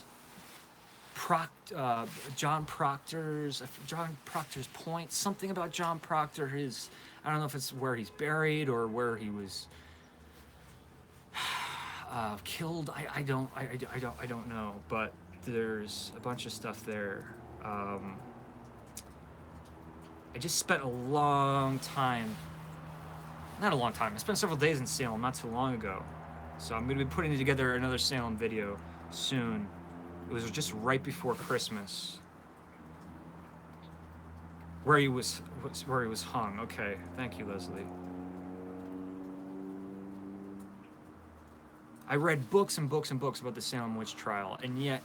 [SPEAKER 1] John Proctor's point, something about John Proctor, his, I don't know if it's where he's buried or where he was killed. I don't know, but there's a bunch of stuff there. I just spent a long time, not a long time, I spent several days in Salem not too long ago. So I'm gonna be putting together another Salem video soon. It was just right before Christmas, where he was hung. Okay, thank you, Leslie. I read books and books and books about the Salem witch trial, and yet,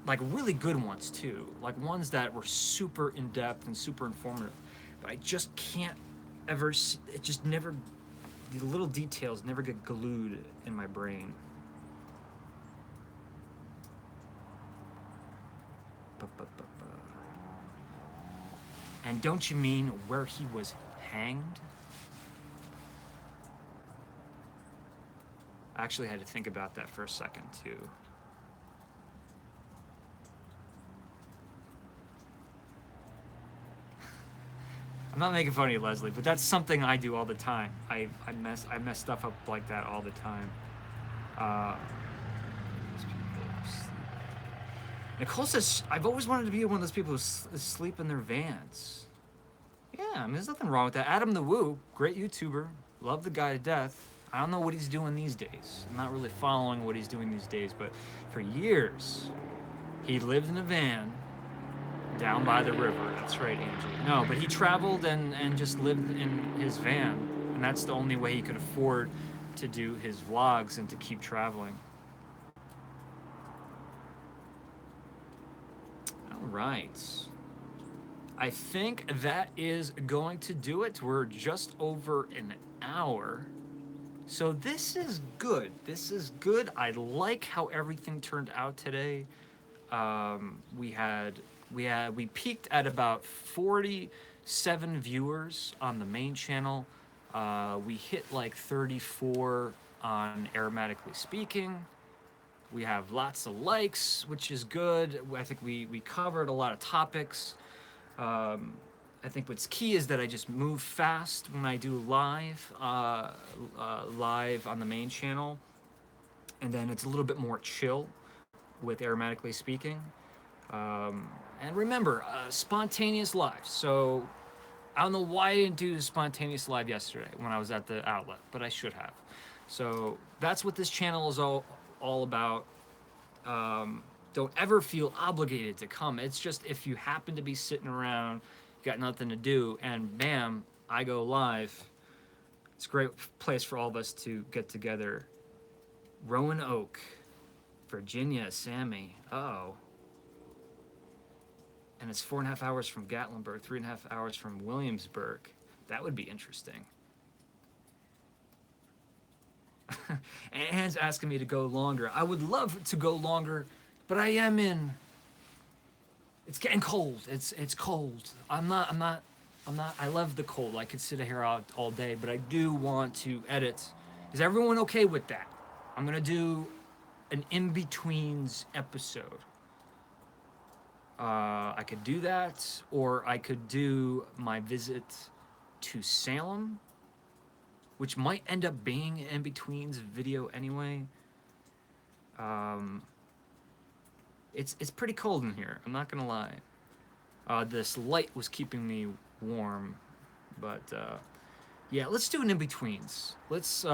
[SPEAKER 1] like really good ones too, like ones that were super in-depth and super informative, but I just can't ever, it just never, the little details never get glued in my brain. And don't you mean where he was hanged? I actually had to think about that for a second too. I'm not making fun of you, Leslie, but that's something I do all the time. I mess stuff up like that all the time. Nicole says, I've always wanted to be one of those people who sleep in their vans. Yeah, I mean, there's nothing wrong with that. Adam the Woo, great YouTuber, love the guy to death. I don't know what he's doing these days. I'm not really following what he's doing these days, but for years, he lived in a van down by the river. That's right, Angie. No, but he traveled and just lived in his van, and that's the only way he could afford to do his vlogs and to keep traveling. All right. I think that is going to do it. We're just over an hour. So this is good. This is good. I like how everything turned out today. We peaked at about 47 viewers on the main channel. We hit like 34 on Aromatically Speaking. We have lots of likes, which is good. I think we covered a lot of topics. I think what's key is that I just move fast when I do live on the main channel. And then it's a little bit more chill with Aromatically Speaking. And remember, spontaneous live. So I don't know why I didn't do spontaneous live yesterday when I was at the outlet, but I should have. So that's what this channel is all about. Don't ever feel obligated to come. It's just if you happen to be sitting around, you got nothing to do, and bam, I go live. It's a great place for all of us to get together. Roanoke, Virginia, Sammy. Uh-oh. And it's 4.5 hours from Gatlinburg, 3.5 hours from Williamsburg. That would be interesting. Anne's asking me to go longer. I would love to go longer, but I am in. It's getting cold. It's cold. I'm not. I love the cold. I could sit here out all day, but I do want to edit. Is everyone okay with that? I'm gonna do an in-betweens episode. I could do that, or I could do my visit to Salem, which might end up being an in-betweens video anyway. It's pretty cold in here, I'm not gonna lie. This light was keeping me warm, but yeah, let's do an in-betweens. Let's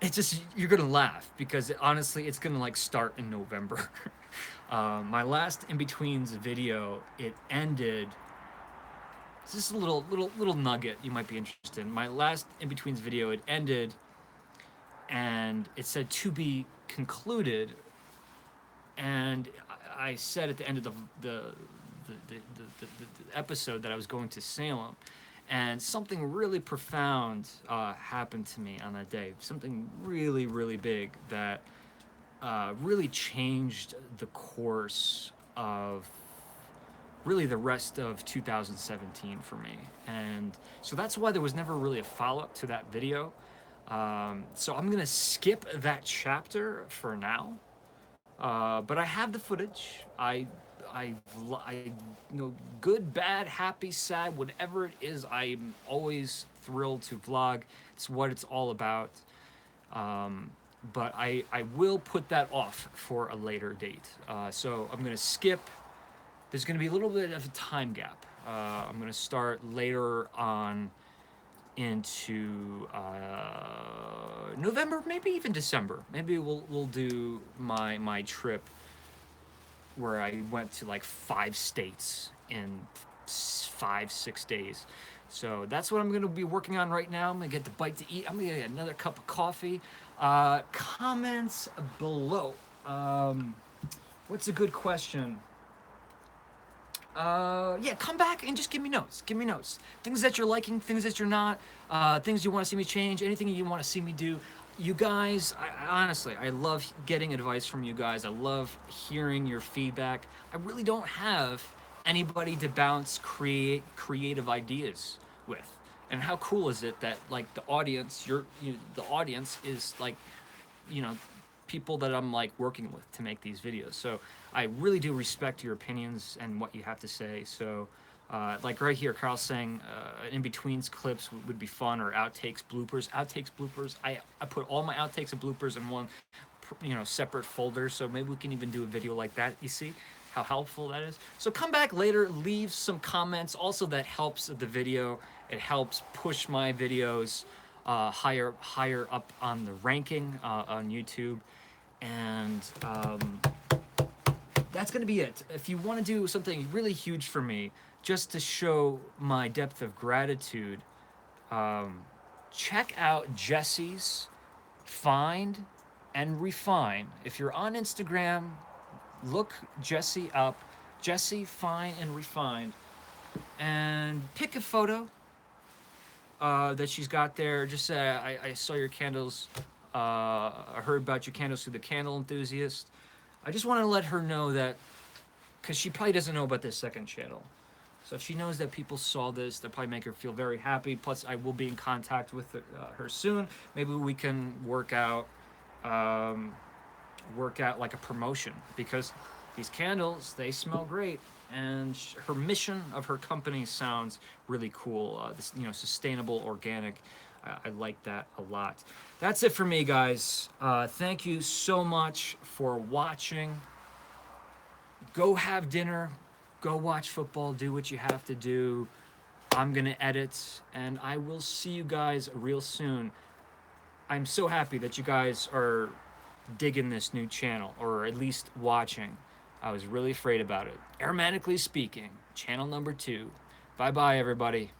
[SPEAKER 1] it's just, you're gonna laugh because honestly it's gonna like start in November. My last in-betweens video, it ended. It's just a little nugget you might be interested in. My last in-betweens video, it ended and it said to be concluded, and I said at the end of the episode that I was going to Salem, and something really profound happened to me on that day. Something really big that really changed the course of really the rest of 2017 for me. And so that's why there was never really a follow-up to that video. So I'm gonna skip that chapter for now. But I have the footage. I you know, good, bad, happy, sad, whatever it is, I'm always thrilled to vlog. It's what it's all about. But I will put that off for a later date. So I'm gonna skip. There's gonna be a little bit of a time gap. I'm gonna start later on into November, maybe even December. Maybe we'll do my trip where I went to like 5 states in 5-6 days. So that's what I'm gonna be working on right now. I'm gonna get the bite to eat. I'm gonna get another cup of coffee. Comments below. What's a good question? Yeah, come back and just give me notes. Give me notes. Things that you're liking, things that you're not, things you want to see me change, anything you want to see me do. You guys, honestly, I love getting advice from you guys. I love hearing your feedback. I really don't have anybody to bounce creative ideas with. And how cool is it that like the audience, the audience is like, you know, people that I'm like working with to make these videos. So I really do respect your opinions and what you have to say. So like right here, Carl's saying in-betweens clips would be fun, or outtakes, bloopers. Outtakes, bloopers. I put all my outtakes and bloopers in one, you know, separate folder. So maybe we can even do a video like that. You see how helpful that is? So come back later, leave some comments. Also, that helps the video. It helps push my videos higher up on the ranking on YouTube. And that's gonna be it. If you want to do something really huge for me, just to show my depth of gratitude, check out Jessies, Find and Refine. If you're on Instagram, look Jessie up, Jessie, Find and Refine, and pick a photo that she's got there. Just say, I saw your candles, I heard about your candles through the Candle Enthusiast. I just want to let her know that, because she probably doesn't know about this second channel. So if she knows that people saw this, that'll probably make her feel very happy. Plus, I will be in contact with her soon. Maybe we can work out like a promotion, because these candles, they smell great. And her mission of her company sounds really cool. This, you know, sustainable, organic. I like that a lot. That's it for me, guys. Thank you so much for watching. Go have dinner. Go watch football. Do what you have to do. I'm going to edit, and I will see you guys real soon. I'm so happy that you guys are digging this new channel, or at least watching. I was really afraid about it. Aromatically speaking, channel number 2. Bye-bye, everybody.